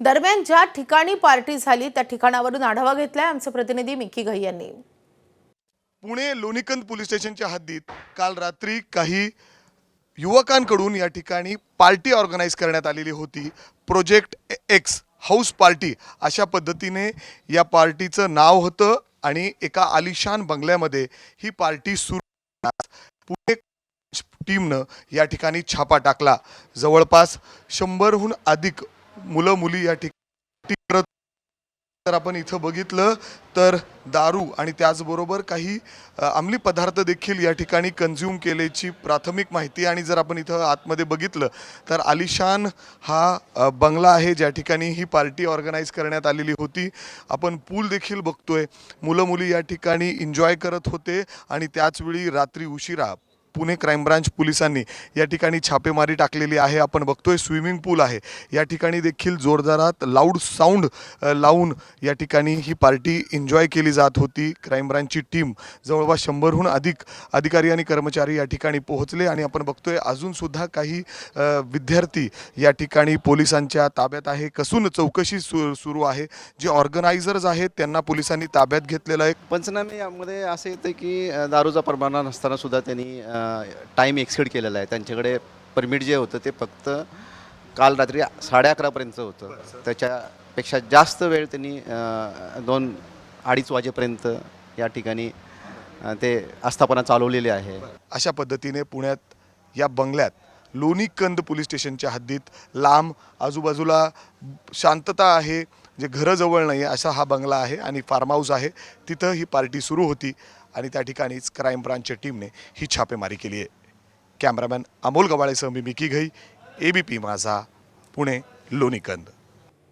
दरम्यान ज्या ठिकाणी पार्टी झाली त्या ठिकाणावरून आढावा घेतलाय आमचे प्रतिनिधी मिकी घई यांनी। पुणे लोणीकंद पोलीस स्टेशनच्या हद्दीत काल रात्री काही युवकांकडून या ठिकाणी पार्टी ऑर्गनाइज करण्यात आलेली होती। प्रोजेक्ट एक्स हाऊस पार्टी अशा पद्धतीने या पार्टीचं नाव होतं आणि एका आलिशान बंगल्यामध्ये ही पार्टी सुरू। पुणे टीमनं या ठिकाणी छापा टाकला। जवळपास 100हून अधिक मुलं मुली या ठिकाणी करत। तर आपण इथं बघितलं तर दारू आणि त्याचबरोबर काही अंमली पदार्थ देखील या ठिकाणी कंझ्युम केल्याची प्राथमिक माहिती। आणि जर आपण इथं आतमध्ये बघितलं तर आलिशान हा बंगला आहे ज्या ठिकाणी ही पार्टी ऑर्गनाइज करण्यात आलेली होती। आपण पूल देखील बघतोय, मुलं मुली या ठिकाणी एन्जॉय करत होते आणि त्याचवेळी रात्री उशिरा पुणे क्राइम ब्रांच पोलिसांनी या ठिकाणी छापेमारी टाकलेली आहे। आपण बघतोय स्विमिंग पूल आहे, या ठिकाणी देखील जोरदारात लाऊड साऊंड लावून या ठिकाणी ही पार्टी एन्जॉय केली जात होती। क्राइम ब्रांचची टीम जवळपास 100हून अधिक अधिकारी आणि कर्मचारी या ठिकाणी पोहोचले आणि आपण बघतोय अजून सुद्धा काही विद्यार्थी या ठिकाणी पोलिसांच्या ताब्यात आहे। कसून चौकशी सुरू आहे। जे ऑर्गनायझर्स आहेत त्यांना पोलिसांनी ताब्यात घेतलेलं आहे। पंचनामे यामध्ये असं येतं की दारूचा परवाना नसताना सुद्धा त्यांनी टाईम एक्सिड केलेला आहे। त्यांच्याकडे परमिट जे होतं ते फक्त काल रात्री 11:30पर्यंतचं होतं। त्याच्यापेक्षा जास्त वेळ त्यांनी 2-2:30 वाजेपर्यंत या ठिकाणी ते आस्थापना चालवलेली आहे। अशा पद्धतीने पुण्यात या बंगल्यात लोणीकंद पोलीस स्टेशनच्या हद्दीत लांब आजूबाजूला शांतता आहे, जे घरं जवळ नाही असा हा बंगला आहे आणि फार्म हाऊस आहे। तिथं ही पार्टी सुरू होती आणि त्या ठिकाणीच क्राइम ब्रांचच्या टीमने ही छापेमारी केली आहे। कॅमेरामॅन अमोल गवाळेसह मी मिकी घई, ABP माझा, पुणे लोणीकंद।